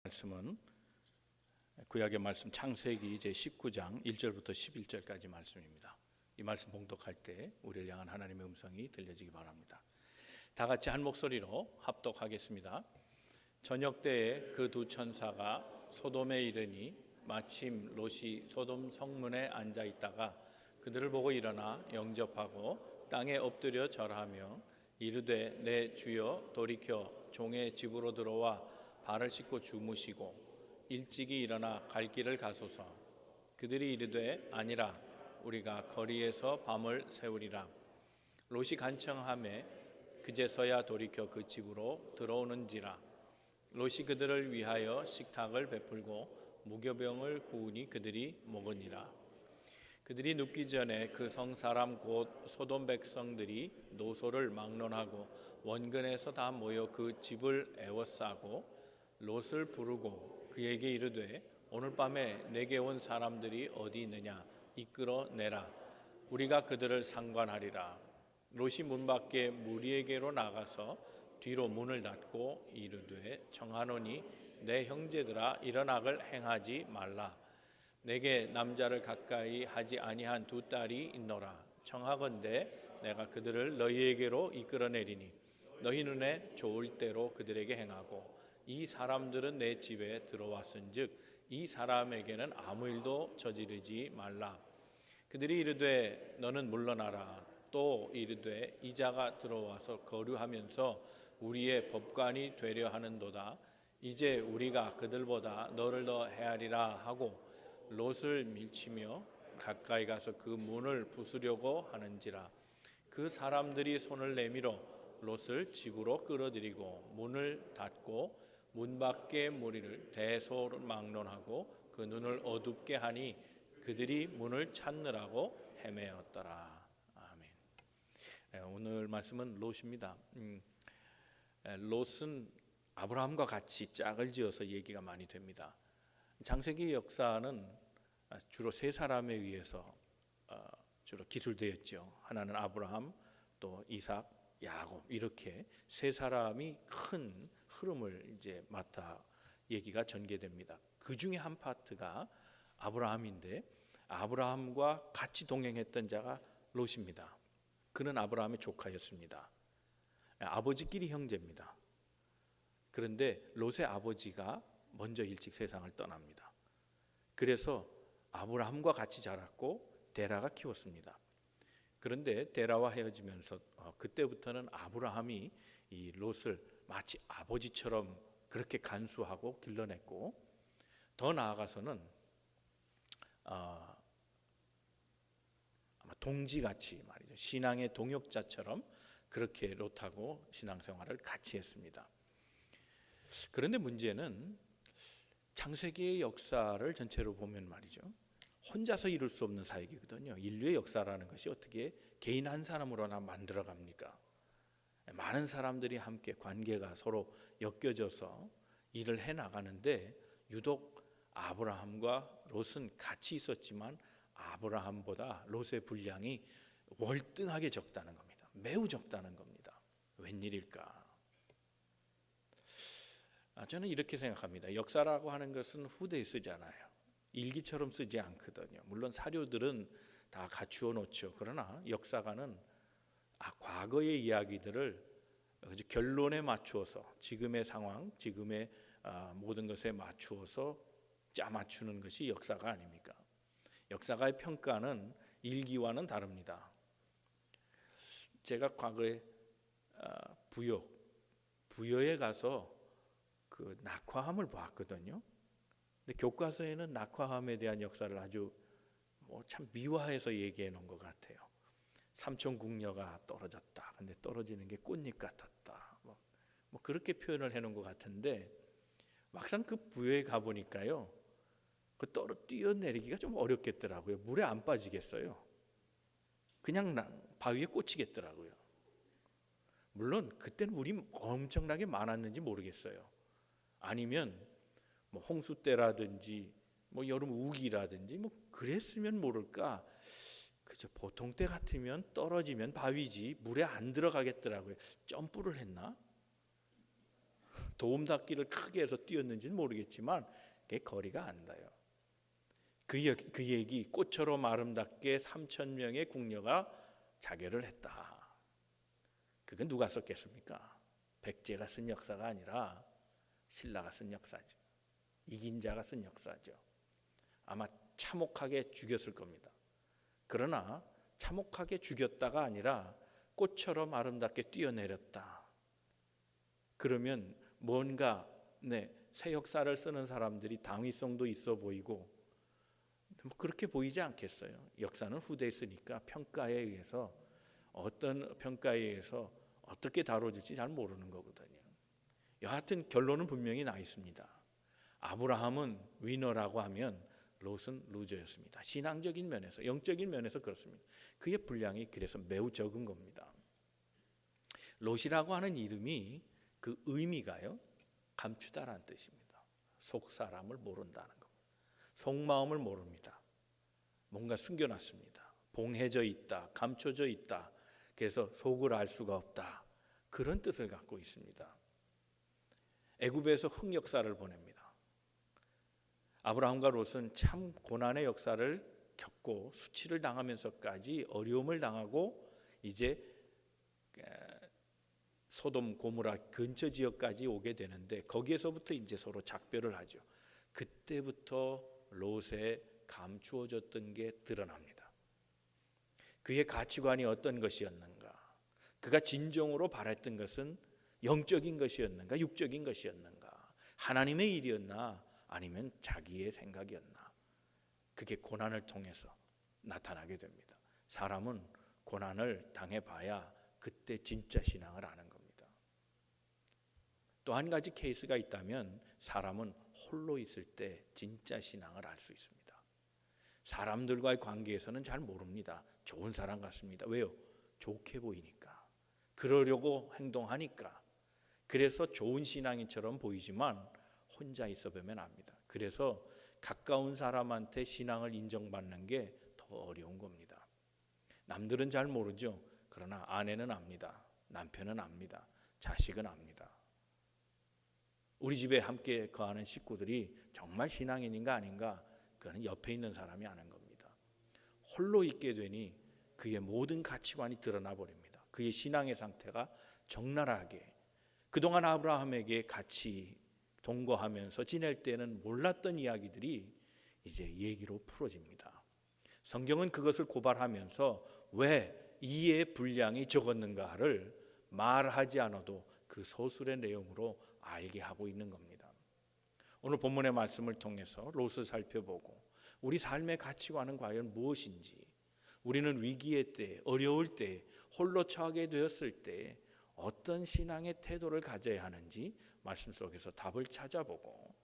말씀은 구약의 말씀 창세기 제 19장 1절부터 11절까지 말씀입니다. 이 말씀 봉독할 때 우리를 향한 하나님의 음성이 들려지기 바랍니다. 다 같이 한 목소리로 합독하겠습니다. 저녁 때에 그 두 천사가 소돔에 이르니 마침 롯이 소돔 성문에 앉아 있다가 그들을 보고 일어나 영접하고 땅에 엎드려 절하며 이르되 내 주여 돌이켜 종의 집으로 들어와 발을 씻고 주무시고 일찍이 일어나 갈 길을 가소서. 그들이 이르되 아니라 우리가 거리에서 밤을 새우리라. 롯이 간청하매 그제서야 돌이켜 그 집으로 들어오는지라. 롯이 그들을 위하여 식탁을 베풀고 무교병을 구우니 그들이 먹으니라. 그들이 눕기 전에 그 성 사람 곧 소돔 백성들이 노소를 막론하고 원근에서 다 모여 그 집을 에워싸고 롯을 부르고 그에게 이르되 오늘 밤에 내게 온 사람들이 어디 있느냐 이끌어내라. 우리가 그들을 상관하리라. 롯이 문 밖에 무리에게로 나가서 뒤로 문을 닫고 이르되 청하노니 내 형제들아 일어나글 행하지 말라. 내게 남자를 가까이 하지 아니한 두 딸이 있노라. 청하건대 내가 그들을 너희에게로 이끌어내리니 너희 눈에 좋을 대로 그들에게 행하고 이 사람들은 내 집에 들어왔은즉 이 사람에게는 아무 일도 저지르지 말라. 그들이 이르되 너는 물러나라. 또 이르되 이자가 들어와서 거류하면서 우리의 법관이 되려 하는도다. 이제 우리가 그들보다 너를 더 헤아리라 하고 롯을 밀치며 가까이 가서 그 문을 부수려고 하는지라. 그 사람들이 손을 내밀어 롯을 집으로 끌어들이고 문을 닫고 문 밖의 무리를 대소막론하고 그 눈을 어둡게 하니 그들이 문을 찾느라고 헤매었더라. 아멘. 오늘 말씀은 롯입니다. 롯은 아브라함과 같이 짝을 지어서 얘기가 많이 됩니다. 창세기 역사는 주로 세 사람에 의해서 주로 기술되었죠. 하나는 아브라함, 또 이삭, 야곱, 이렇게 세 사람이 큰 흐름을 이제 맡아 얘기가 전개됩니다. 그 중에 한 파트가 아브라함인데 아브라함과 같이 동행했던 자가 롯입니다. 그는 아브라함의 조카였습니다. 아버지끼리 형제입니다. 그런데 롯의 아버지가 먼저 일찍 세상을 떠납니다. 그래서 아브라함과 같이 자랐고 데라가 키웠습니다. 그런데 데라와 헤어지면서 그때부터는 아브라함이 이 롯을 마치 아버지처럼 그렇게 간수하고 길러냈고 더 나아가서는 아마 동지같이 말이죠. 신앙의 동역자처럼 그렇게 롯하고 신앙생활을 같이 했습니다. 그런데 문제는 창세기의 역사를 전체로 보면 말이죠. 혼자서 이룰 수 없는 사역이거든요. 인류의 역사라는 것이 어떻게 개인 한 사람으로나 만들어 갑니까? 많은 사람들이 함께 관계가 서로 엮여져서 일을 해 나가는데 유독 아브라함과 롯은 같이 있었지만 아브라함보다 롯의 분량이 월등하게 적다는 겁니다. 매우 적다는 겁니다. 웬일일까? 저는 이렇게 생각합니다. 역사라고 하는 것은 후대에 쓰지 않아요. 일기처럼 쓰지 않거든요. 물론 사료들은 다 갖추어 놓죠. 그러나 역사가는 과거의 이야기들을 결론에 맞추어서 지금의 상황, 지금의 모든 것에 맞추어서 짜맞추는 것이 역사가 아닙니까? 역사가의 평가는 일기와는 다릅니다. 제가 과거에 부여에 가서 그 낙화함을 보았거든요. 근데 교과서에는 낙화함에 대한 역사를 아주 참 미화해서 얘기해 놓은 것 같아요. 삼천궁녀가 떨어졌다. 근데 떨어지는 게 꽃잎 같았다. 뭐 그렇게 표현을 해 놓은 것 같은데 막상 그 부여에 가 보니까요. 그 뛰어내리기가 좀 어렵겠더라고요. 물에 안 빠지겠어요. 그냥 바위에 꽂히겠더라고요. 물론 그때는 물이 엄청나게 많았는지 모르겠어요. 아니면 홍수 때라든지 여름 우기라든지 그랬으면 모를까. 그저 보통 때 같으면 떨어지면 바위지 물에 안 들어가겠더라고요. 점프를 했나? 도움닫기를 크게 해서 뛰었는지는 모르겠지만 그게 거리가 안 닿아요. 그 얘기, 꽃처럼 아름답게 3,000명의 궁녀가 자결을 했다. 그건 누가 썼겠습니까? 백제가 쓴 역사가 아니라 신라가 쓴 역사죠. 이긴 자가 쓴 역사죠. 아마 참혹하게 죽였을 겁니다. 그러나 참혹하게 죽였다가 아니라 꽃처럼 아름답게 뛰어내렸다. 그러면 뭔가 새 역사를 쓰는 사람들이 당위성도 있어 보이고 그렇게 보이지 않겠어요? 역사는 후대에 쓰니까 평가에 의해서 어떻게 다뤄질지 잘 모르는 거거든요. 여하튼 결론은 분명히 나 있습니다. 아브라함은 위너라고 하면 롯은 루저였습니다. 신앙적인 면에서, 영적인 면에서 그렇습니다. 그의 분량이 그래서 매우 적은 겁니다. 롯이라고 하는 이름이 그 의미가요, 감추다라는 뜻입니다. 속 사람을 모른다는 겁니다. 속마음을 모릅니다. 뭔가 숨겨놨습니다. 봉해져 있다, 감춰져 있다. 그래서 속을 알 수가 없다. 그런 뜻을 갖고 있습니다. 애굽에서 흑역사를 보냅니다. 아브라함과 롯은 참 고난의 역사를 겪고 수치를 당하면서까지 어려움을 당하고 이제 소돔 고모라 근처 지역까지 오게 되는데 거기에서부터 이제 서로 작별을 하죠. 그때부터 롯의 감추어졌던 게 드러납니다. 그의 가치관이 어떤 것이었는가? 그가 진정으로 바랬던 것은 영적인 것이었는가? 육적인 것이었는가? 하나님의 일이었나? 아니면 자기의 생각이었나? 그게 고난을 통해서 나타나게 됩니다. 사람은 고난을 당해봐야 그때 진짜 신앙을 아는 겁니다. 또 한 가지 케이스가 있다면 사람은 홀로 있을 때 진짜 신앙을 알 수 있습니다. 사람들과의 관계에서는 잘 모릅니다. 좋은 사람 같습니다. 왜요? 좋게 보이니까. 그러려고 행동하니까. 그래서 좋은 신앙인처럼 보이지만 혼자 있어 보면 압니다. 그래서 가까운 사람한테 신앙을 인정받는 게 더 어려운 겁니다. 남들은 잘 모르죠. 그러나 아내는 압니다. 남편은 압니다. 자식은 압니다. 우리 집에 함께 거하는 식구들이 정말 신앙인인가 아닌가, 그거는 옆에 있는 사람이 아는 겁니다. 홀로 있게 되니 그의 모든 가치관이 드러나 버립니다. 그의 신앙의 상태가 적나라하게, 그동안 아브라함에게 같이 동거하면서 지낼 때는 몰랐던 이야기들이 이제 얘기로 풀어집니다. 성경은 그것을 고발하면서 왜 이의 분량이 적었는가를 말하지 않아도 그 서술의 내용으로 알게 하고 있는 겁니다. 오늘 본문의 말씀을 통해서 롯을 살펴보고 우리 삶의 가치관은 과연 무엇인지, 우리는 위기의 때, 어려울 때, 홀로 처하게 되었을 때 어떤 신앙의 태도를 가져야 하는지 말씀 속에서 답을 찾아보고,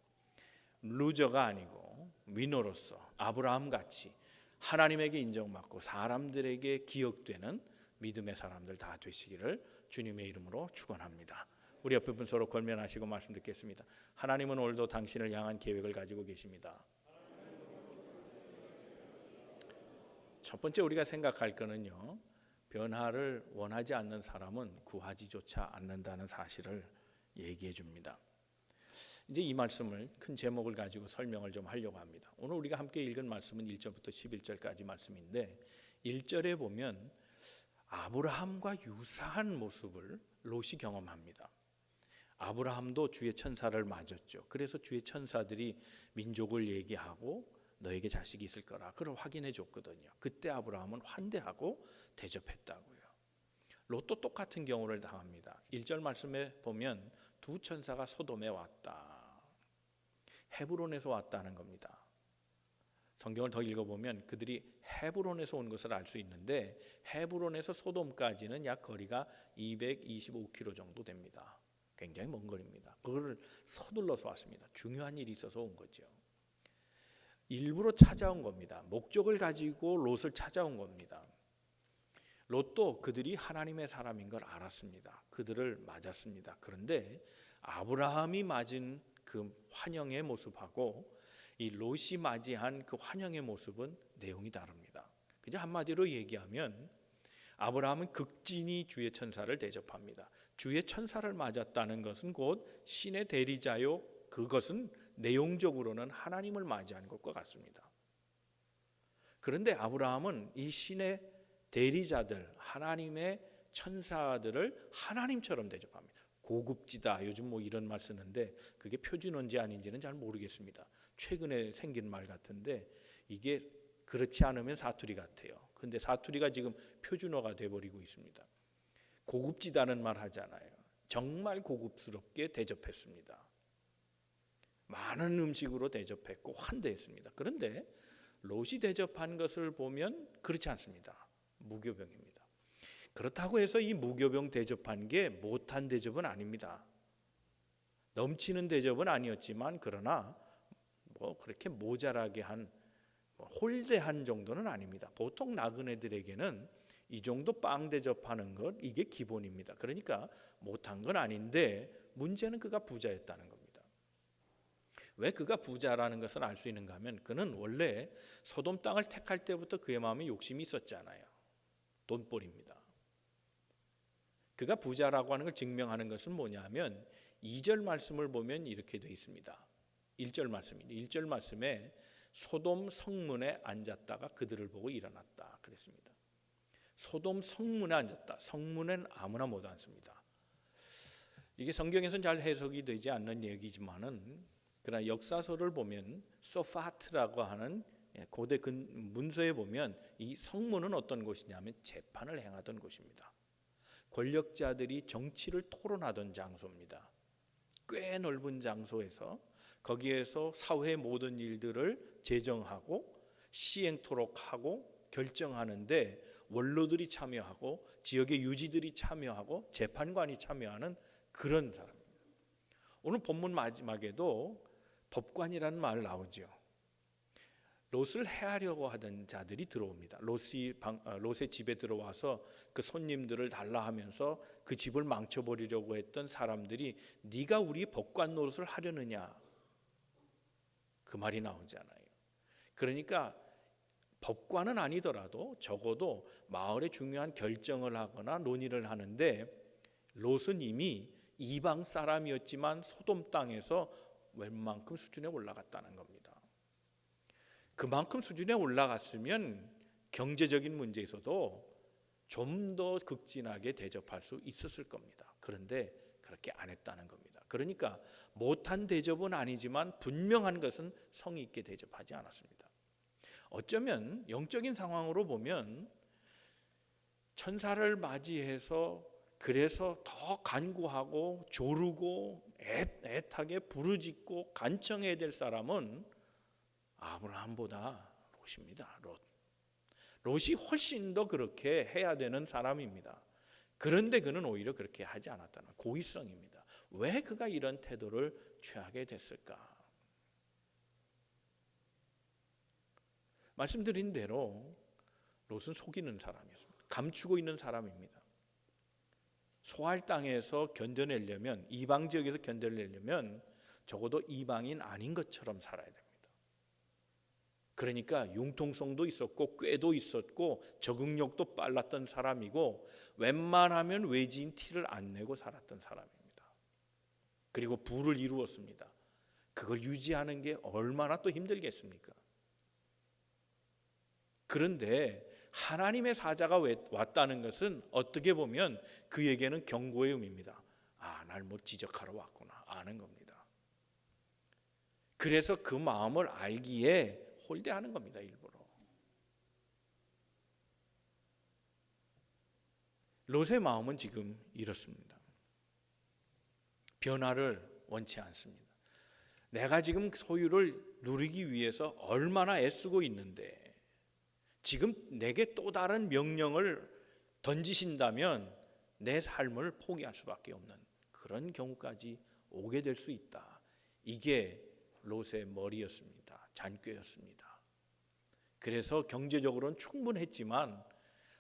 루저가 아니고 위너로서 아브라함같이 하나님에게 인정받고 사람들에게 기억되는 믿음의 사람들 다 되시기를 주님의 이름으로 축원합니다. 우리 옆에 분 서로 권면하시고 말씀 듣겠습니다. 하나님은 오늘도 당신을 향한 계획을 가지고 계십니다. 첫 번째 우리가 생각할 거는요, 변화를 원하지 않는 사람은 구하지조차 않는다는 사실을 얘기해 줍니다. 이제 이 말씀을 큰 제목을 가지고 설명을 좀 하려고 합니다. 오늘 우리가 함께 읽은 말씀은 1절부터 11절까지 말씀인데 1절에 보면 아브라함과 유사한 모습을 롯이 경험합니다. 아브라함도 주의 천사를 맞았죠. 그래서 주의 천사들이 민족을 얘기하고 너에게 자식이 있을 거라 그걸 확인해 줬거든요. 그때 아브라함은 환대하고 대접했다고요. 롯도 똑같은 경우를 당합니다. 1절 말씀에 보면 두 천사가 소돔에 왔다. 헤브론에서 왔다는 겁니다. 성경을 더 읽어보면 그들이 헤브론에서 온 것을 알 수 있는데 헤브론에서 소돔까지는 약 거리가 225km 정도 됩니다. 굉장히 먼 거리입니다. 그걸 서둘러서 왔습니다. 중요한 일이 있어서 온 거죠. 일부러 찾아온 겁니다. 목적을 가지고 롯을 찾아온 겁니다. 롯도 그들이 하나님의 사람인 걸 알았습니다. 그들을 맞았습니다. 그런데 아브라함이 맞은 그 환영의 모습하고 이 롯이 맞이한 그 환영의 모습은 내용이 다릅니다. 그냥 한마디로 얘기하면 아브라함은 극진히 주의 천사를 대접합니다. 주의 천사를 맞았다는 것은 곧 신의 대리자요, 그것은 내용적으로는 하나님을 맞이한 것과 같습니다. 그런데 아브라함은 이 신의 대리자들, 하나님의 천사들을 하나님처럼 대접합니다. 고급지다, 요즘 뭐 이런 말 쓰는데 그게 표준어인지 아닌지는 잘 모르겠습니다. 최근에 생긴 말 같은데 이게 그렇지 않으면 사투리 같아요. 근데 사투리가 지금 표준어가 돼버리고 있습니다. 고급지다는 말 하잖아요. 정말 고급스럽게 대접했습니다. 많은 음식으로 대접했고 환대했습니다. 그런데 롯이 대접한 것을 보면 그렇지 않습니다. 무교병입니다. 그렇다고 해서 이 무교병 대접한 게 못한 대접은 아닙니다. 넘치는 대접은 아니었지만 그러나 뭐 그렇게 모자라게 한 홀대한 정도는 아닙니다. 보통 나그네들에게는 이 정도 빵 대접하는 것 이게 기본입니다. 그러니까 못한 건 아닌데 문제는 그가 부자였다는 겁니다. 왜 그가 부자라는 것을 알 수 있는가 하면 그는 원래 소돔 땅을 택할 때부터 그의 마음에 욕심이 있었잖아요. 돈벌입니다. 그가 부자라고 하는 걸 증명하는 것은 뭐냐면 2절 말씀을 보면 이렇게 되어 있습니다. 1절 말씀입니다. 1절 말씀에 소돔 성문에 앉았다가 그들을 보고 일어났다 그랬습니다. 소돔 성문에 앉았다. 성문엔 아무나 못 앉습니다. 이게 성경에서는 잘 해석이 되지 않는 얘기지만은 그러나 역사서를 보면 소파트라고 하는 고대 문서에 보면 이 성문은 어떤 곳이냐면 재판을 행하던 곳입니다. 권력자들이 정치를 토론하던 장소입니다. 꽤 넓은 장소에서 거기에서 사회의 모든 일들을 제정하고 시행토록 하고 결정하는데 원로들이 참여하고 지역의 유지들이 참여하고 재판관이 참여하는 그런 사람입니다. 오늘 본문 마지막에도 법관이라는 말 나오죠. 롯을 해하려고 하던 자들이 들어옵니다. 롯의 집에 들어와서 그 손님들을 달라 하면서 그 집을 망쳐버리려고 했던 사람들이 네가 우리 법관 노릇을 하려느냐 그 말이 나오잖아요. 그러니까 법관은 아니더라도 적어도 마을에 중요한 결정을 하거나 논의를 하는데 롯은 이미 이방 사람이었지만 소돔 땅에서 웬만큼 수준에 올라갔다는 겁니다. 그만큼 수준에 올라갔으면 경제적인 문제에서도 좀 더 극진하게 대접할 수 있었을 겁니다. 그런데 그렇게 안 했다는 겁니다. 그러니까 못한 대접은 아니지만 분명한 것은 성의 있게 대접하지 않았습니다. 어쩌면 영적인 상황으로 보면 천사를 맞이해서 그래서 더 간구하고 조르고 애타게 부르짖고 간청해야 될 사람은 아브라함보다 롯입니다. 롯이 훨씬 더 그렇게 해야 되는 사람입니다. 그런데 그는 오히려 그렇게 하지 않았다는 고의성입니다. 왜 그가 이런 태도를 취하게 됐을까? 말씀드린 대로 롯은 속이는 사람이었습니다. 감추고 있는 사람입니다. 소알 땅에서 견뎌내려면 이방 지역에서 견뎌내려면 적어도 이방인 아닌 것처럼 살아야 됩니다. 그러니까 융통성도 있었고 꾀도 있었고 적응력도 빨랐던 사람이고 웬만하면 외지인 티를 안 내고 살았던 사람입니다. 그리고 부를 이루었습니다. 그걸 유지하는 게 얼마나 또 힘들겠습니까? 그런데 하나님의 사자가 왔다는 것은 어떻게 보면 그에게는 경고의 의미입니다. 날 뭐 지적하러 왔구나 아는 겁니다. 그래서 그 마음을 알기에 홀대하는 겁니다. 일부러. 롯의 마음은 지금 이렇습니다. 변화를 원치 않습니다. 내가 지금 소유를 누리기 위해서 얼마나 애쓰고 있는데 지금 내게 또 다른 명령을 던지신다면 내 삶을 포기할 수밖에 없는 그런 경우까지 오게 될 수 있다. 이게 롯의 머리였습니다. 잔꾀였습니다. 그래서 경제적으로는 충분했지만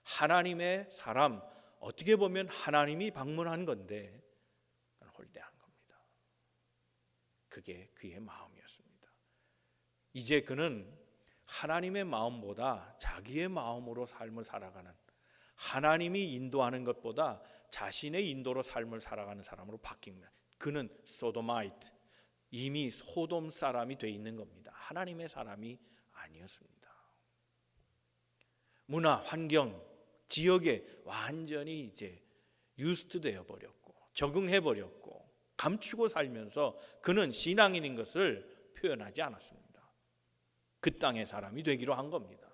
하나님의 사람, 어떻게 보면 하나님이 방문한 건데 홀대한 겁니다. 그게 그의 마음이었습니다. 이제 그는 하나님의 마음보다 자기의 마음으로 삶을 살아가는, 하나님이 인도하는 것보다 자신의 인도로 삶을 살아가는 사람으로 바뀝니다. 그는 소도마이트, 이미 소돔 사람이 돼 있는 겁니다. 하나님의 사람이 아니었습니다. 문화, 환경, 지역에 완전히 이제 유스트 되어 버렸고 적응해 버렸고 감추고 살면서 그는 신앙인인 것을 표현하지 않았습니다. 그 땅의 사람이 되기로 한 겁니다.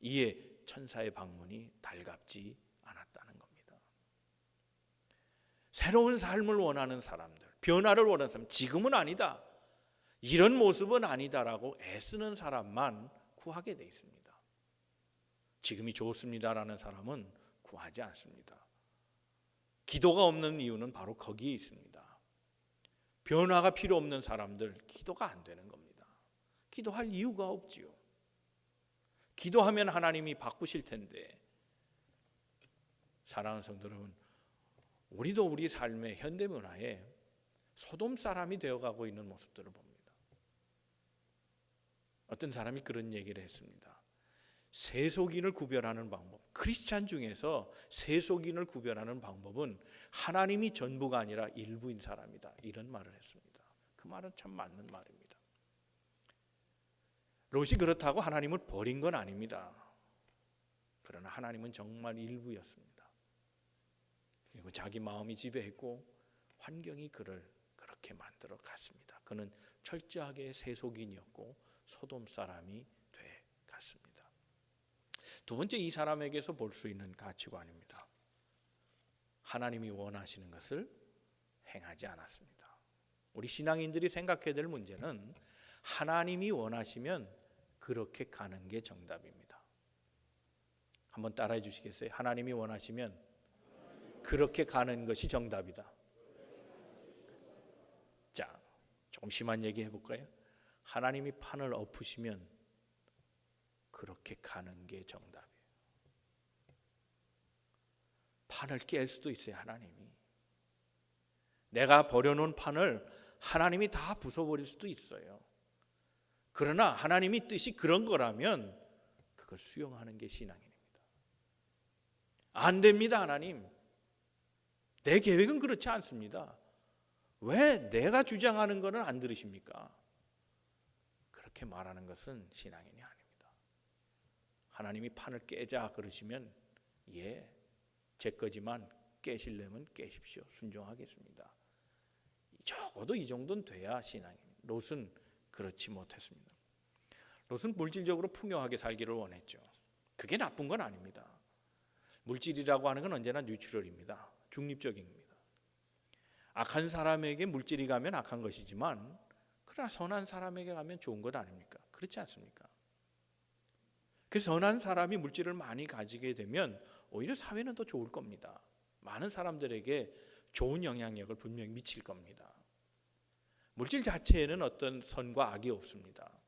이에 천사의 방문이 달갑지 않았다는 겁니다. 새로운 삶을 원하는 사람들, 변화를 원하는 사람, 지금은 아니다, 이런 모습은 아니다라고 애쓰는 사람만 구하게 돼 있습니다. 지금이 좋습니다라는 사람은 구하지 않습니다. 기도가 없는 이유는 바로 거기에 있습니다. 변화가 필요 없는 사람들, 기도가 안 되는 겁니다. 기도할 이유가 없지요. 기도하면 하나님이 바꾸실 텐데. 사랑하는 성도 여러분, 우리도 우리 삶의 현대문화에 소돔 사람이 되어가고 있는 모습들을 봅니다. 어떤 사람이 그런 얘기를 했습니다. 세속인을 구별하는 방법, 크리스찬 중에서 세속인을 구별하는 방법은 하나님이 전부가 아니라 일부인 사람이다, 이런 말을 했습니다. 그 말은 참 맞는 말입니다. 롯이 그렇다고 하나님을 버린 건 아닙니다. 그러나 하나님은 정말 일부였습니다. 그리고 자기 마음이 지배했고 환경이 그를 그렇게 만들어 갔습니다. 그는 철저하게 세속인이었고 소돔 사람이 돼 갔습니다. 두 번째, 이 사람에게서 볼 수 있는 가치관입니다. 하나님이 원하시는 것을 행하지 않았습니다. 우리 신앙인들이 생각해야 될 문제는 하나님이 원하시면 그렇게 가는 게 정답입니다. 한번 따라해 주시겠어요? 하나님이 원하시면 그렇게 가는 것이 정답이다. 자, 조금 심한 얘기 해볼까요? 하나님이 판을 엎으시면 그렇게 가는 게 정답이에요. 판을 깰 수도 있어요, 하나님이. 내가 버려놓은 판을 하나님이 다 부숴버릴 수도 있어요. 그러나 하나님이 뜻이 그런 거라면 그걸 수용하는 게 신앙인입니다. 안 됩니다, 하나님. 내 계획은 그렇지 않습니다. 왜 내가 주장하는 거는 안 들으십니까? 그렇게 말하는 것은 신앙인이 아닙니다. 하나님이 판을 깨자 그러시면 예, 제 거지만 깨시려면 깨십시오. 순종하겠습니다. 적어도 이 정도는 돼야 신앙입니다. 롯은 그렇지 못했습니다. 롯은 물질적으로 풍요하게 살기를 원했죠. 그게 나쁜 건 아닙니다. 물질이라고 하는 건 언제나 뉴트럴입니다. 중립적입니다. 악한 사람에게 물질이 가면 악한 것이지만 그러나 선한 사람에게 가면 좋은 것 아닙니까? 그렇지 않습니까? 그래서 선한 사람이 물질을 많이 가지게 되면 오히려 사회는 더 좋을 겁니다. 많은 사람들에게 좋은 영향력을 분명히 미칠 겁니다. 물질 자체에는 어떤 선과 악이 없습니다.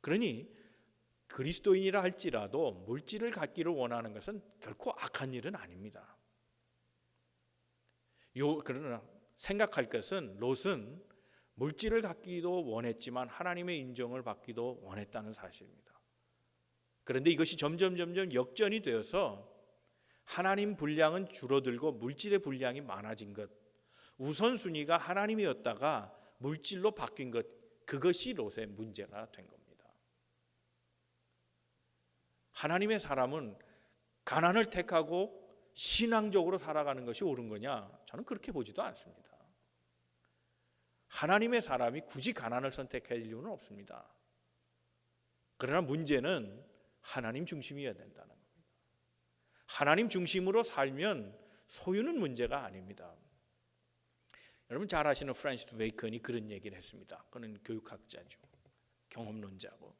그러니 그리스도인이라 할지라도 물질을 갖기를 원하는 것은 결코 악한 일은 아닙니다. 그러나 생각할 것은 롯은 물질을 갖기도 원했지만 하나님의 인정을 받기도 원했다는 사실입니다. 그런데 이것이 점점 역전이 되어서 하나님 분량은 줄어들고 물질의 분량이 많아진 것, 우선순위가 하나님이었다가 물질로 바뀐 것, 그것이 롯의 문제가 된 겁니다. 하나님의 사람은 가난을 택하고 신앙적으로 살아가는 것이 옳은 거냐? 저는 그렇게 보지도 않습니다. 하나님의 사람이 굳이 가난을 선택할 이유는 없습니다. 그러나 문제는 하나님 중심이어야 된다는 겁니다. 하나님 중심으로 살면 소유는 문제가 아닙니다. 여러분 잘 아시는 프란시스 베이컨이 그런 얘기를 했습니다. 그는 교육학자죠. 경험론자고.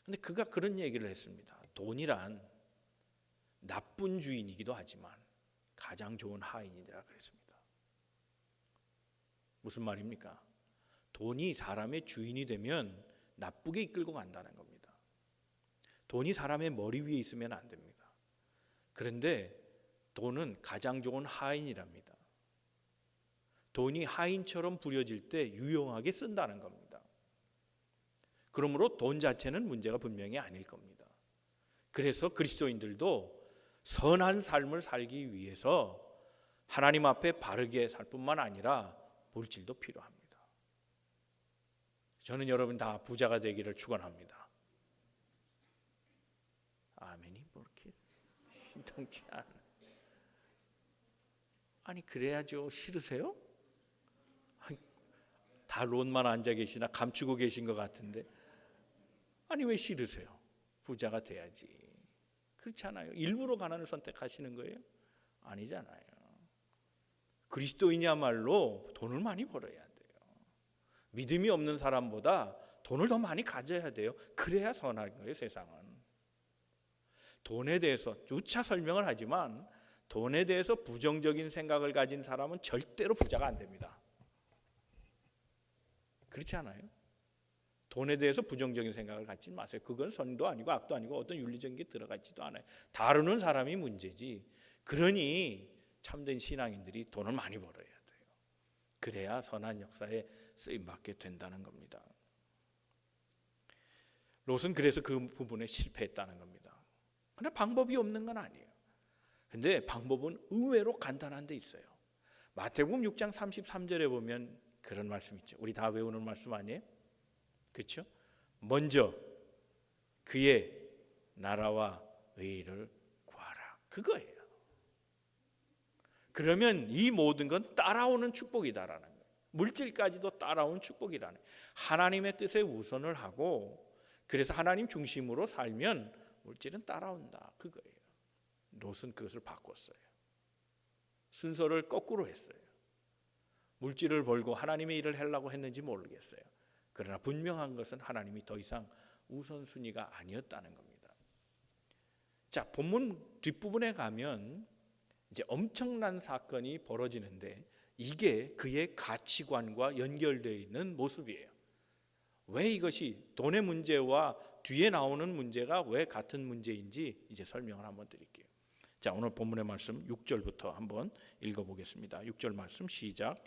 근데 그가 그런 얘기를 했습니다. 돈이란 나쁜 주인이기도 하지만 가장 좋은 하인이라 그랬습니다. 무슨 말입니까? 돈이 사람의 주인이 되면 나쁘게 이끌고 간다는 겁니다. 돈이 사람의 머리 위에 있으면 안 됩니다. 그런데 돈은 가장 좋은 하인이랍니다. 돈이 하인처럼 부려질 때 유용하게 쓴다는 겁니다. 그러므로 돈 자체는 문제가 분명히 아닐 겁니다. 그래서 그리스도인들도 선한 삶을 살기 위해서 하나님 앞에 바르게 살 뿐만 아니라 물질도 필요합니다. 저는 여러분 다 부자가 되기를 축원합니다. 아멘이 뭐 이렇게 신통치 않아. 아니 그래야죠. 싫으세요? 아니, 다 론만 앉아 계시나 감추고 계신 것 같은데 아니 왜 싫으세요? 부자가 돼야지. 그렇잖아요. 일부러 가난을 선택하시는 거예요? 아니잖아요. 그리스도인이야말로 돈을 많이 벌어야 돼요. 믿음이 없는 사람보다 돈을 더 많이 가져야 돼요. 그래야 선한 거예요, 세상은. 돈에 대해서 누차 설명을 하지만 돈에 대해서 부정적인 생각을 가진 사람은 절대로 부자가 안 됩니다. 그렇지 않아요? 돈에 대해서 부정적인 생각을 갖지 마세요. 그건 선도 아니고 악도 아니고 어떤 윤리적인 게 들어가지도 않아요. 다루는 사람이 문제지. 그러니 참된 신앙인들이 돈을 많이 벌어야 돼요. 그래야 선한 역사에 쓰임받게 된다는 겁니다. 롯은 그래서 그 부분에 실패했다는 겁니다. 그러나 방법이 없는 건 아니에요. 근데 방법은 의외로 간단한 데 있어요. 마태복음 6장 33절에 보면 그런 말씀 있죠. 우리 다 외우는 말씀 아니에요? 그렇죠? 먼저 그의 나라와 의를 구하라. 그거예요. 그러면 이 모든 건 따라오는 축복이다라는 거예요. 물질까지도 따라온 축복이라는 거예요. 하나님의 뜻에 우선을 하고 그래서 하나님 중심으로 살면 물질은 따라온다. 그거예요. 롯은 그것을 바꿨어요. 순서를 거꾸로 했어요. 물질을 벌고 하나님의 일을 하려고 했는지 모르겠어요. 그러나 분명한 것은 하나님이 더 이상 우선순위가 아니었다는 겁니다. 자, 본문 뒷부분에 가면 이제 엄청난 사건이 벌어지는데 이게 그의 가치관과 연결되어 있는 모습이에요. 왜 이것이 돈의 문제와 뒤에 나오는 문제가 왜 같은 문제인지 이제 설명을 한번 드릴게요. 자, 오늘 본문의 말씀 6절부터 한번 읽어보겠습니다. 6절 말씀 시작.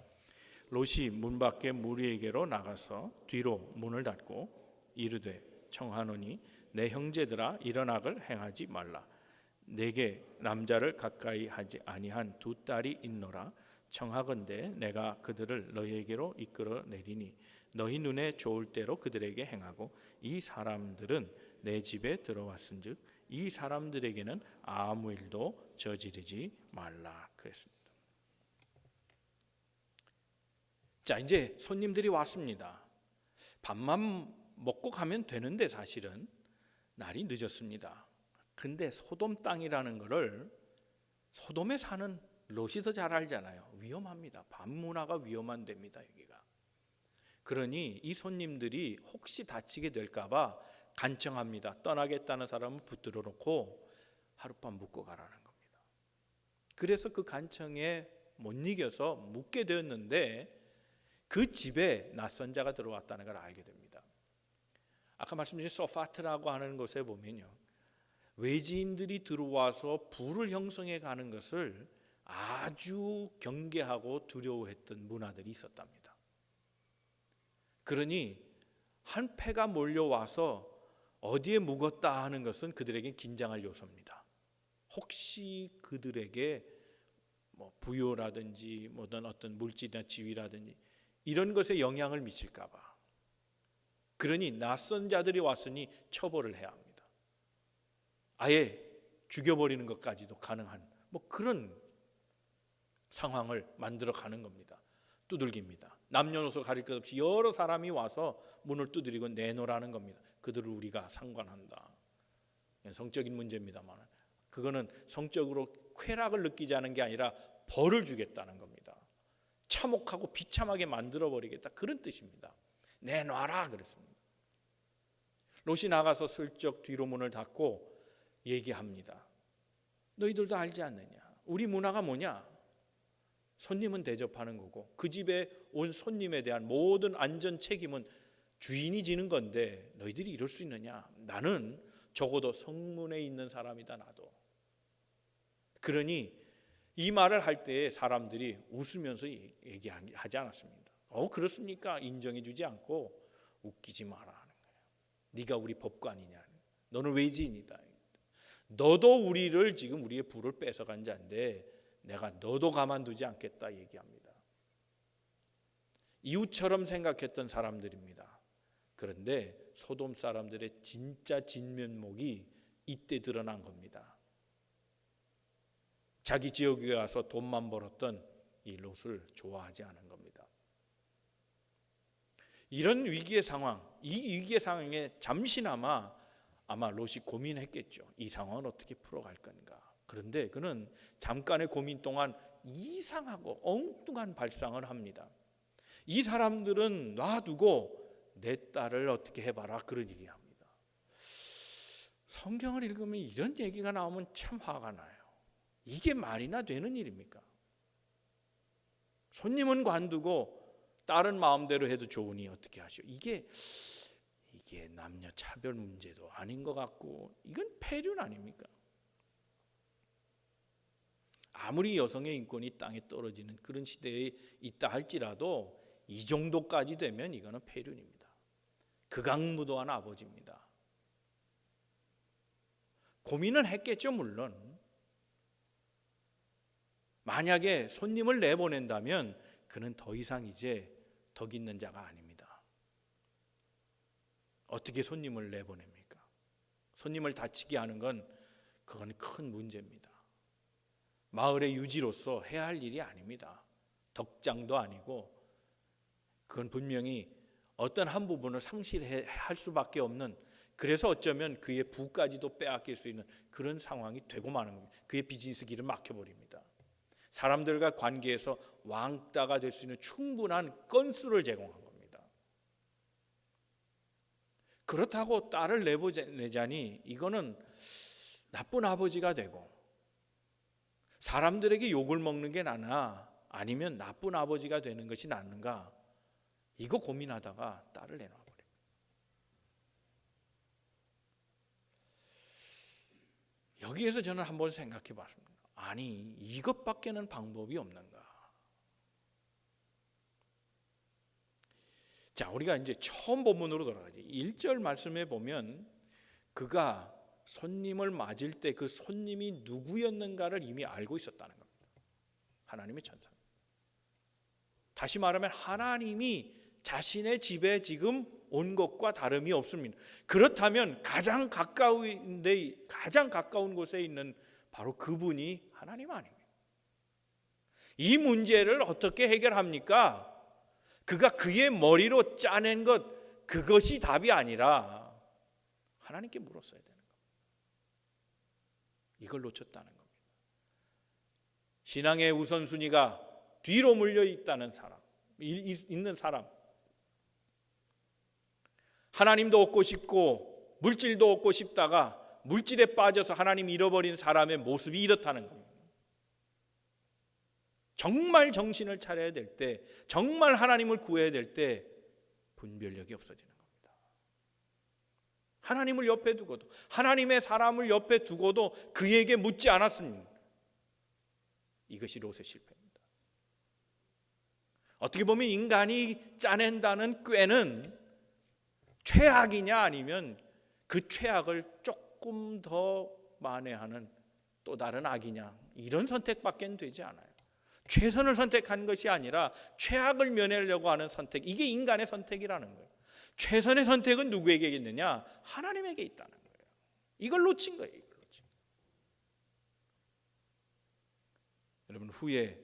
롯이 문 밖에 무리에게로 나가서 뒤로 문을 닫고 이르되 청하노니 내 형제들아 이런 악을 행하지 말라. 내게 남자를 가까이 하지 아니한 두 딸이 있노라. 청하건대 내가 그들을 너희에게로 이끌어 내리니 너희 눈에 좋을 대로 그들에게 행하고 이 사람들은 내 집에 들어왔은즉 이 사람들에게는 아무 일도 저지르지 말라 그랬습니다. 자, 이제 손님들이 왔습니다. 밥만 먹고 가면 되는데 사실은 날이 늦었습니다. 근데 소돔 땅이라는 거를 소돔에 사는 롯이 더 잘 알잖아요. 위험합니다. 밤 문화가 위험한 데입니다. 여기가. 그러니 이 손님들이 혹시 다치게 될까 봐 간청합니다. 떠나겠다는 사람은 붙들어 놓고 하룻밤 묵고 가라는 겁니다. 그래서 그 간청에 못 이겨서 묵게 되었는데 그 집에 낯선 자가 들어왔다는 걸 알게 됩니다. 아까 말씀드린 소파트라고 하는 곳에 보면요, 외지인들이 들어와서 부를 형성해 가는 것을 아주 경계하고 두려워했던 문화들이 있었답니다. 그러니 한 패가 몰려와서 어디에 묵었다 하는 것은 그들에게 긴장할 요소입니다. 혹시 그들에게 부요라든지 어떤 물질이나 지위라든지 이런 것에 영향을 미칠까 봐. 그러니 낯선 자들이 왔으니 처벌을 해야 합니다. 아예 죽여버리는 것까지도 가능한 그런 상황을 만들어 가는 겁니다. 두들깁니다. 남녀노소 가릴 것 없이 여러 사람이 와서 문을 두드리고 내놓으라는 겁니다. 그들을 우리가 상관한다. 성적인 문제입니다만 그거는 성적으로 쾌락을 느끼지 않은 게 아니라 벌을 주겠다는 겁니다. 참혹하고 비참하게 만들어버리겠다, 그런 뜻입니다. 내놔라 그랬습니다. 롯이 나가서 슬쩍 뒤로 문을 닫고 얘기합니다. 너희들도 알지 않느냐? 우리 문화가 뭐냐? 손님은 대접하는 거고 그 집에 온 손님에 대한 모든 안전 책임은 주인이 지는 건데 너희들이 이럴 수 있느냐? 나는 적어도 성문에 있는 사람이다. 나도. 그러니 이 말을 할 때 사람들이 웃으면서 얘기하지 않았습니다. 그렇습니까? 인정해 주지 않고 웃기지 마라 하는 거예요. 네가 우리 법관이냐? 너는 외지인이다. 너도 우리를 지금 우리의 부를 뺏어간 자인데 내가 너도 가만두지 않겠다 얘기합니다. 이웃처럼 생각했던 사람들입니다. 그런데 소돔 사람들의 진짜 진면목이 이때 드러난 겁니다. 자기 지역에 와서 돈만 벌었던 이 롯을 좋아하지 않은 겁니다. 이런 위기의 상황, 이 위기의 상황에 잠시나마 아마 롯이 고민했겠죠. 이 상황을 어떻게 풀어갈 건가. 그런데 그는 잠깐의 고민 동안 이상하고 엉뚱한 발상을 합니다. 이 사람들은 놔두고 내 딸을 어떻게 해봐라 그런 얘기를 합니다. 성경을 읽으면 이런 얘기가 나오면 참 화가 나요. 이게 말이나 되는 일입니까? 손님은 관두고 딸은 마음대로 해도 좋으니 어떻게 하시오? 이게 남녀 차별 문제도 아닌 것 같고 이건 폐륜 아닙니까? 아무리 여성의 인권이 땅에 떨어지는 그런 시대에 있다 할지라도 이 정도까지 되면 이거는 폐륜입니다. 극악무도한 아버지입니다. 고민을 했겠죠, 물론. 만약에 손님을 내보낸다면 그는 더 이상 이제 덕 있는 자가 아닙니다. 어떻게 손님을 내보냅니까? 손님을 다치게 하는 건 그건 큰 문제입니다. 마을의 유지로서 해야 할 일이 아닙니다. 덕장도 아니고 그건 분명히 어떤 한 부분을 상실할 수밖에 없는, 그래서 어쩌면 그의 부까지도 빼앗길 수 있는 그런 상황이 되고 마는 겁니다. 그의 비즈니스 길을 막혀버립니다. 사람들과 관계에서 왕따가 될 수 있는 충분한 건수를 제공한 겁니다. 그렇다고 딸을 내보내자니 이거는 나쁜 아버지가 되고 사람들에게 욕을 먹는 게 나나 아니면 나쁜 아버지가 되는 것이 낫는가, 이거 고민하다가 딸을 내놔버려요. 여기에서 저는 한번 생각해 봤습니다. 아니, 이것밖에는 방법이 없는가? 자, 우리가 이제 처음 본문으로 돌아가지. 1절 말씀에 보면 그가 손님을 맞을 때 그 손님이 누구였는가를 이미 알고 있었다는 겁니다. 하나님의 천사. 다시 말하면 하나님이 자신의 집에 지금 온 것과 다름이 없습니다. 그렇다면 가장 가까운 곳에 있는 바로 그분이 하나님 아닙니까? 이 문제를 어떻게 해결합니까? 그가 그의 머리로 짜낸 것, 그것이 답이 아니라 하나님께 물었어야 되는 겁니다. 이걸 놓쳤다는 겁니다. 신앙의 우선순위가 뒤로 물려 있는 사람, 하나님도 얻고 싶고 물질도 얻고 싶다가 물질에 빠져서 하나님 잃어버린 사람의 모습이 이렇다는 겁니다. 정말 정신을 차려야 될 때, 정말 하나님을 구해야 될 때 분별력이 없어지는 겁니다. 하나님을 옆에 두고도, 하나님의 사람을 옆에 두고도 그에게 묻지 않았습니다. 이것이 롯의 실패입니다. 어떻게 보면 인간이 짜낸다는 꾀는 최악이냐 아니면 그 최악을 조금 더 만회하는 또 다른 악이냐, 이런 선택밖에 되지 않아요. 최선을 선택한 것이 아니라 최악을 면하려고 하는 선택, 이게 인간의 선택이라는 거예요. 최선의 선택은 누구에게 있느냐? 하나님에게 있다는 거예요. 이걸 놓친 거예요. 이걸 놓친 거예요. 여러분, 후에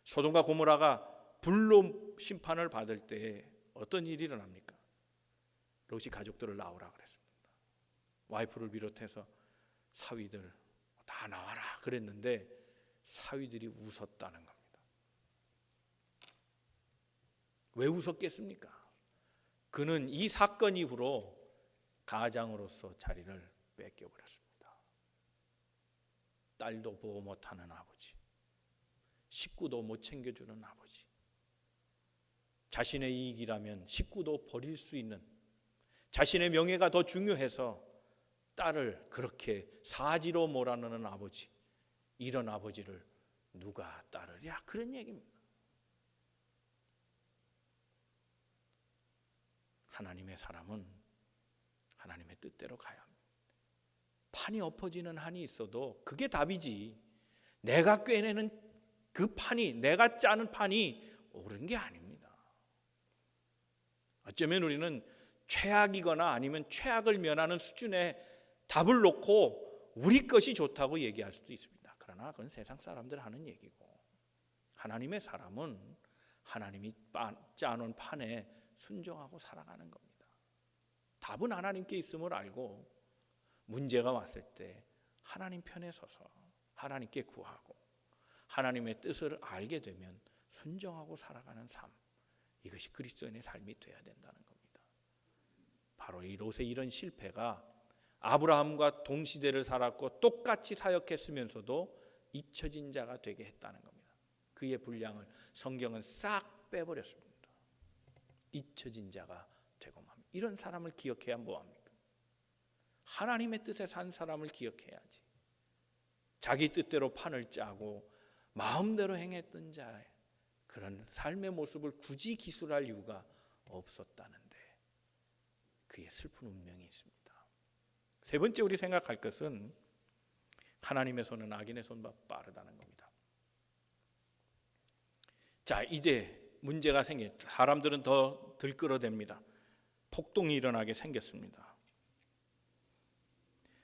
소돔과 고모라가 불로 심판을 받을 때 어떤 일이 일어납니까? 롯이 가족들을 나오라 그랬습니다. 와이프를 비롯해서 사위들 다 나와라 그랬는데 사위들이 웃었다는 겁니다. 왜 웃었겠습니까? 그는 이 사건 이후로 가장으로서 자리를 뺏겨버렸습니다. 딸도 보호 못하는 아버지, 식구도 못 챙겨주는 아버지, 자신의 이익이라면 식구도 버릴 수 있는, 자신의 명예가 더 중요해서 딸을 그렇게 사지로 몰아넣는 아버지, 이런 아버지를 누가 따르랴, 그런 얘기입니다. 하나님의 사람은 하나님의 뜻대로 가야 합니다. 판이 엎어지는 한이 있어도 그게 답이지, 내가 꿰내는 그 판이, 내가 짜는 판이 옳은 게 아닙니다. 어쩌면 우리는 최악이거나 아니면 최악을 면하는 수준의 답을 놓고 우리 것이 좋다고 얘기할 수도 있습니다. 그러나 그건 세상 사람들 하는 얘기고, 하나님의 사람은 하나님이 짜놓은 판에 순종하고 살아가는 겁니다. 답은 하나님께 있음을 알고 문제가 왔을 때 하나님 편에 서서 하나님께 구하고 하나님의 뜻을 알게 되면 순종하고 살아가는 삶, 이것이 그리스도인의 삶이 되어야 된다는 겁니다. 바로 이 롯의 이런 실패가 아브라함과 동시대를 살았고 똑같이 사역했으면서도 잊혀진 자가 되게 했다는 겁니다. 그의 분량을 성경은 싹 빼버렸습니다. 잊혀진 자가 되고 맙니다. 이런 사람을 기억해야 뭐합니까? 하나님의 뜻에 산 사람을 기억해야지. 자기 뜻대로 판을 짜고 마음대로 행했던 자의 그런 삶의 모습을 굳이 기술할 이유가 없었다는데, 그의 슬픈 운명이 있습니다. 세 번째 우리 생각할 것은 하나님의 손은 악인의 손보다 빠르다는 겁니다. 자, 이제 문제가 사람들은 더 들끓어댑니다. 폭동이 일어나게 생겼습니다.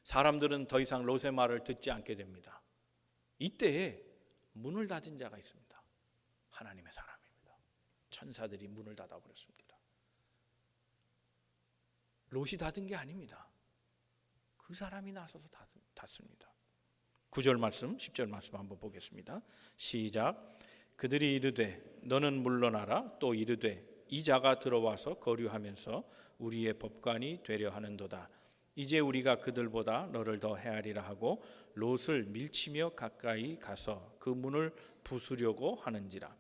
사람들은 더 이상 롯의 말을 듣지 않게 됩니다. 이때에 문을 닫은 자가 있습니다. 하나님의 사람입니다. 천사들이 문을 닫아버렸습니다. 롯이 닫은 게 아닙니다. 그 사람이 나서서 닫습니다. 9절 말씀, 10절 말씀 한번 보겠습니다. 시작. 그들이 이르되 너는 물러나라. 또 이르되 이 자가 들어와서 거류하면서 우리의 법관이 되려 하는도다. 이제 우리가 그들보다 너를 더 헤아리라 하고 롯을 밀치며 가까이 가서 그 문을 부수려고 하는지라.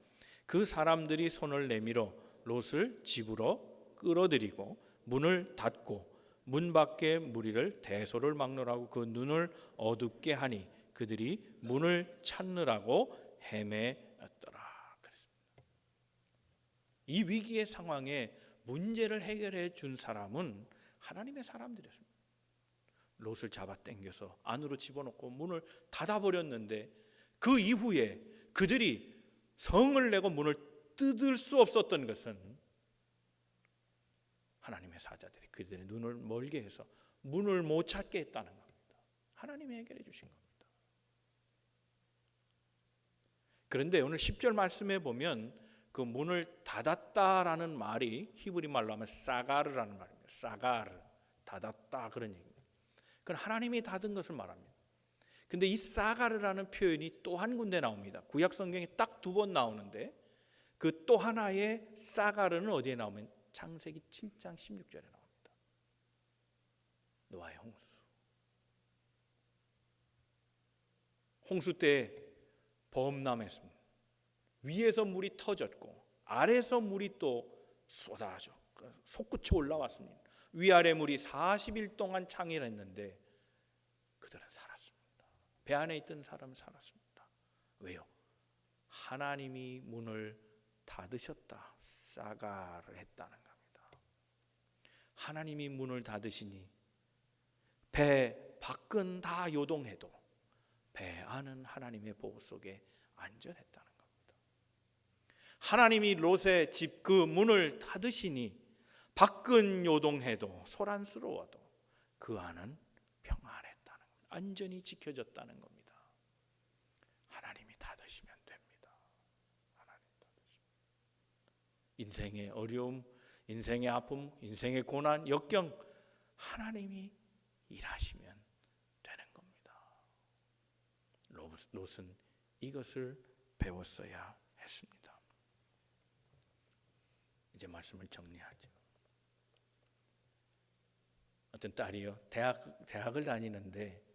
그 사람들이 손을 내밀어 롯을 집으로 끌어들이고 문을 닫고 문 밖에 무리를 대소를 막노라고 그 눈을 어둡게 하니 그들이 문을 찾느라고 헤매었더라. 이 위기의 상황에 문제를 해결해 준 사람은 하나님의 사람들이었습니다. 롯을 잡아 당겨서 안으로 집어넣고 문을 닫아버렸는데, 그 이후에 그들이 성을 내고 문을 뜯을 수 없었던 것은 하나님의 사자들이 그들의 눈을 멀게 해서 문을 못 찾게 했다는 겁니다. 하나님이 해결해 주신 겁니다. 그런데 오늘 10절 말씀에 보면 그 문을 닫았다라는 말이 히브리 말로 하면 사가르라는 말입니다. 사가르, 닫았다, 그런 얘기입니다. 그건 하나님이 닫은 것을 말합니다. 근데 이 사가르라는 표현이 또 한 군데 나옵니다. 구약 성경에 딱 2번 나오는데 그 또 하나의 사가르는 어디에 나오면 창세기 7장 16절에 나옵니다. 노아의 홍수. 홍수 때 범람했습니다. 위에서 물이 터졌고 아래에서 물이 또 쏟아져 솟구쳐 올라왔습니다. 위아래 물이 40일 동안 창일했는데 그들은 살았습니다. 배 안에 있던 사람은 살았습니다. 왜요? 하나님이 문을 닫으셨다, 사가를 했다는 겁니다. 하나님이 문을 닫으시니 배 밖은 다 요동해도 배 안은 하나님의 보호 속에 안전했다는 겁니다. 하나님이 롯의 집 그 문을 닫으시니 밖은 요동해도 소란스러워도 그 안은 평안했다는 겁니다. 안전이 지켜졌다는 겁니다. 하나님이 닫으시면 됩니다. 하나님 닫으시면. 인생의 어려움, 인생의 아픔, 인생의 고난, 역경, 하나님이 일하시면 되는 겁니다. 롯은 이것을 배웠어야 했습니다. 이제 말씀을 정리하죠. 어떤 딸이요, 대학을 다니는데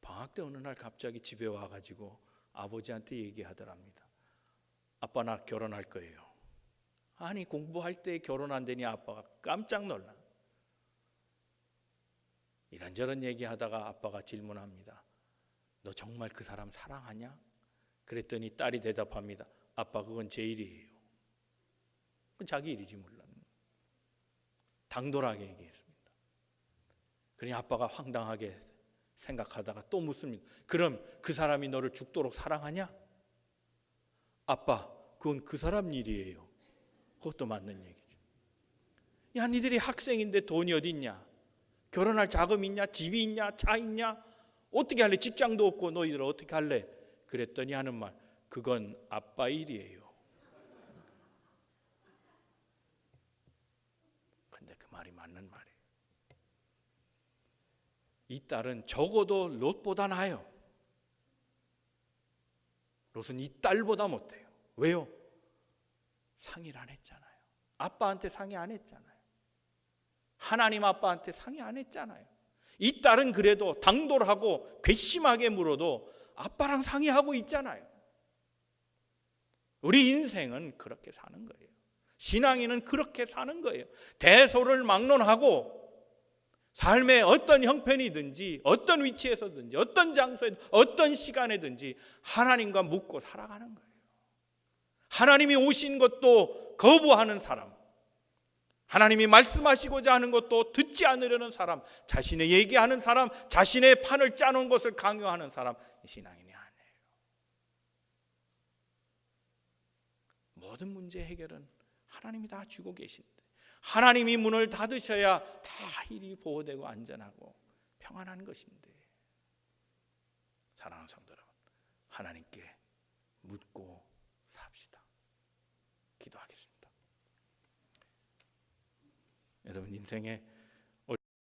방학 때 어느 날 갑자기 집에 와가지고 아버지한테 얘기하더랍니다. 아빠, 나 결혼할 거예요. 아니, 공부할 때 결혼한다니 아빠가 깜짝 놀라. 이런저런 얘기하다가 아빠가 질문합니다. 너 정말 그 사람 사랑하냐? 그랬더니 딸이 대답합니다. 아빠, 그건 제 일이에요. 그건 자기 일이지 물론. 당돌하게 얘기했습니다. 그러니 아빠가 황당하게 생각하다가 또 묻습니다. 그럼 그 사람이 너를 죽도록 사랑하냐? 아빠, 그건 그 사람 일이에요. 그것도 맞는 얘기죠. 야, 니들이 학생인데 돈이 어디 있냐? 결혼할 자금 있냐? 집이 있냐? 차 있냐? 어떻게 할래? 직장도 없고 너희들 어떻게 할래? 그랬더니 하는 말, 그건 아빠 일이에요. 근데 그 말이 맞는 말이에요. 이 딸은 적어도 롯보다 나아요. 롯은 이 딸보다 못해요. 왜요? 상의를 안 했잖아요. 아빠한테 상의 안 했잖아요. 하나님 아빠한테 상의 안 했잖아요. 이 딸은 그래도 당돌하고 괘씸하게 물어도 아빠랑 상의하고 있잖아요. 우리 인생은 그렇게 사는 거예요. 신앙인은 그렇게 사는 거예요. 대소를 막론하고 삶의 어떤 형편이든지 어떤 위치에서든지 어떤 장소에 어떤 시간에든지 하나님과 묻고 살아가는 거예요. 하나님이 오신 것도 거부하는 사람, 하나님이 말씀하시고자 하는 것도 듣지 않으려는 사람, 자신의 얘기하는 사람, 자신의 판을 짜놓은 것을 강요하는 사람, 신앙인이 아니에요. 모든 문제 해결은 하나님이 다 주고 계신데 하나님이 문을 닫으셔야 다 일이 보호되고 안전하고 평안한 것인데, 사랑하는 성도 여러분, 하나님께 묻고 삽시다. 기도하겠습니다. 여러분, 인생에